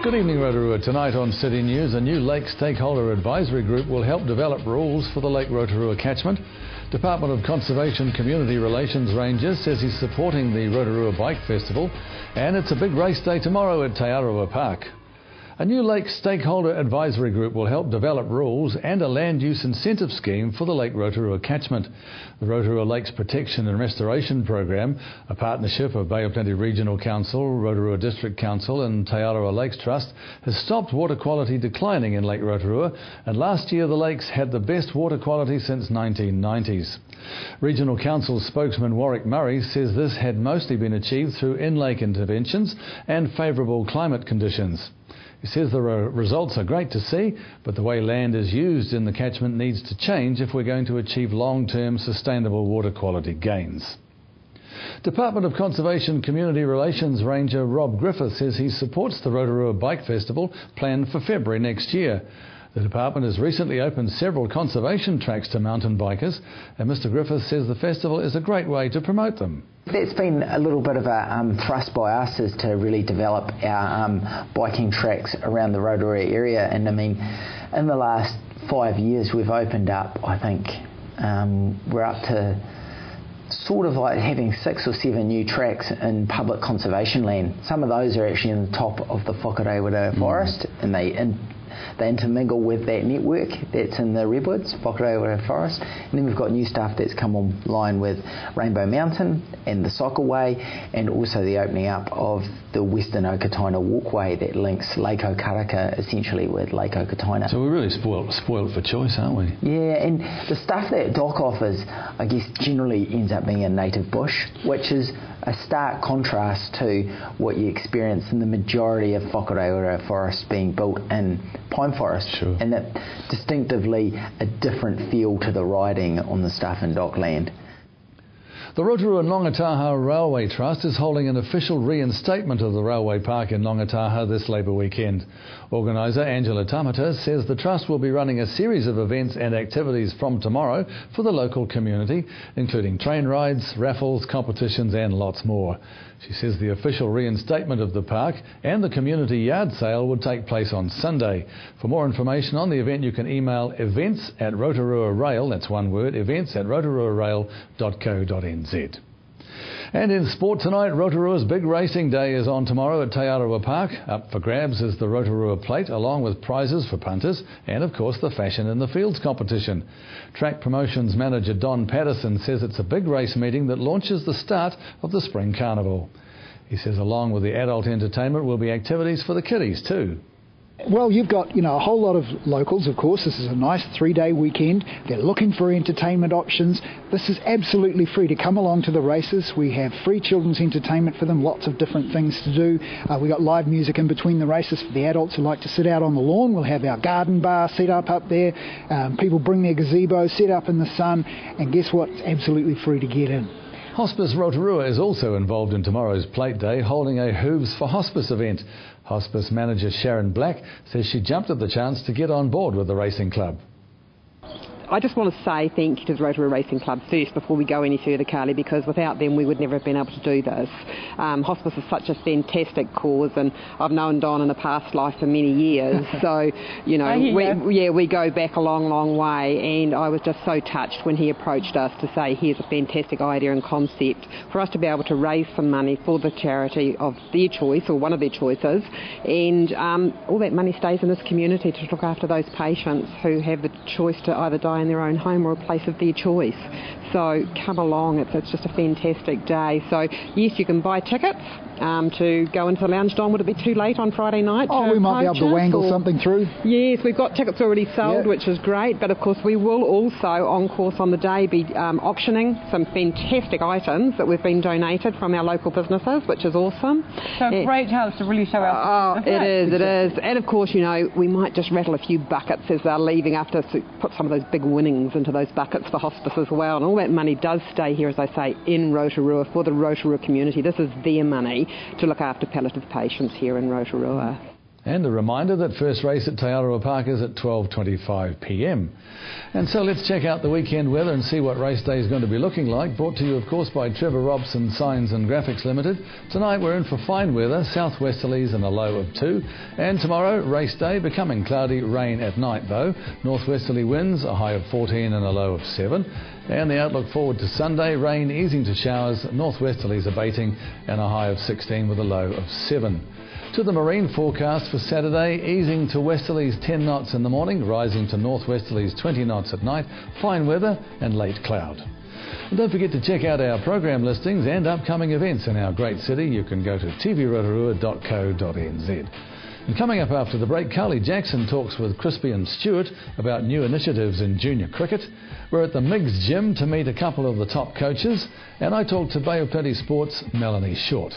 Good evening, Rotorua. Tonight on City News, a new Lake Stakeholder Advisory Group will help develop rules for the Lake Rotorua catchment. Department of Conservation Community Relations Ranger says he's supporting the Rotorua Bike Festival, and it's a big race day tomorrow at Te Arawa Park. A new Lake Stakeholder Advisory Group will help develop rules and a land use incentive scheme for the Lake Rotorua catchment. The Rotorua Lakes Protection and Restoration Program, a partnership of Bay of Plenty Regional Council, Rotorua District Council and Te Arawa Lakes Trust, has stopped water quality declining in Lake Rotorua, and last year the lakes had the best water quality since 1990s. Regional Council spokesman Warwick Murray says this had mostly been achieved through in-lake interventions and favourable climate conditions. He says the results are great to see, but the way land is used in the catchment needs to change if we're going to achieve long-term sustainable water quality gains. Department of Conservation Community Relations Ranger Rob Griffith says he supports the Rotorua Bike Festival planned for February next year. The department has recently opened several conservation tracks to mountain bikers, and Mr Griffith says the festival is a great way to promote them. That's been a little bit of a thrust by us, is to really develop our biking tracks around the Rotorua area. And I mean, in the last 5 years we've opened up, I think we're up to sort of like having 6 or 7 new tracks in public conservation land. Some of those are actually in the top of the Whakarewaira Forest, and they intermingle with that network that's in the Redwoods, Whakarewaira Forest. And then we've got new stuff that's come online with Rainbow Mountain and the Cycleway, and also the opening up of the Western Okataina Walkway that links Lake Okaraka essentially with Lake Okataina. So we're really spoiled for choice, aren't we? Yeah, and the stuff that DOC offers, I guess, generally ends up being a native bush, which is a stark contrast to what you experience in the majority of Whakarewaira forests being built in pine forest. Sure. And that distinctively a different feel to the riding on the stuff in DOC land. The Rotorua Nongataha Railway Trust is holding an official reinstatement of the railway park in Nongataha this Labour weekend. Organiser Angela Tamata says the Trust will be running a series of events and activities from tomorrow for the local community, including train rides, raffles, competitions and lots more. She says the official reinstatement of the park and the community yard sale would take place on Sunday. For more information on the event, you can email events@rotoruarail, that's one word, events@rotoruarail.co.nz. And in sport tonight, Rotorua's big racing day is on tomorrow at Te Arawa Park. Up for grabs is the Rotorua Plate, along with prizes for punters and, of course, the Fashion in the Fields competition. Track Promotions manager Don Patterson says it's a big race meeting that launches the start of the Spring Carnival. He says along with the adult entertainment will be activities for the kiddies too. Well, you've got, a whole lot of locals, of course. This is a nice 3-day weekend. They're looking for entertainment options. This is absolutely free to come along to the races. We have free children's entertainment for them, lots of different things to do. We've got live music in between the races for the adults who like to sit out on the lawn. We'll have our garden bar set up there. People bring their gazebo, set up in the sun, and guess what? It's absolutely free to get in. Hospice Rotorua is also involved in tomorrow's Plate Day, holding a Hooves for Hospice event. Hospice manager Sharon Black says she jumped at the chance to get on board with the racing club. I just want to say thank you to the Rotorua Racing Club first before we go any further, Carly, because without them we would never have been able to do this. Hospice is such a fantastic cause, and I've known Don in a past life for many years, so we go back a long way, and I was just so touched when he approached us to say here's a fantastic idea and concept for us to be able to raise some money for the charity of their choice, or one of their choices, and all that money stays in this community to look after those patients who have the choice to either die in their own home or a place of their choice. So come along, it's just a fantastic day. So yes, you can buy tickets to go into the lounge. Don, would it be too late on Friday night? We might be able to wangle something through. Yes, we've got tickets already sold, which is great, but of course we will also, on course on the day, be auctioning some fantastic items that we've been donated from our local businesses, which is awesome. So a great chance to really show our it is. And of course, we might just rattle a few buckets as they're leaving after to put some of those big winnings into those buckets for hospice as well. And all that money does stay here, as I say, in Rotorua for the Rotorua community. This is their money to look after palliative patients here in Rotorua. And a reminder that first race at Te Aroha Park is at 12:25 p.m. And so let's check out the weekend weather and see what race day is going to be looking like. Brought to you, of course, by Trevor Robson Signs and Graphics Limited. Tonight we're in for fine weather, southwesterlies and a low of 2. And tomorrow, race day, becoming cloudy, rain at night though. Northwesterly winds, a high of 14 and a low of 7. And the outlook forward to Sunday, rain easing to showers, northwesterlies abating and a high of 16 with a low of 7. To the marine forecast for Saturday, easing to westerlies 10 knots in the morning, rising to northwesterlies 20 knots at night, fine weather and late cloud. And don't forget to check out our program listings and upcoming events in our great city. You can go to tvrotorua.co.nz. And coming up after the break, Carly Jackson talks with Crispy and Stewart about new initiatives in junior cricket. We're at the Miggs Gym to meet a couple of the top coaches, and I talked to Bay of Plenty Sports' Melanie Short.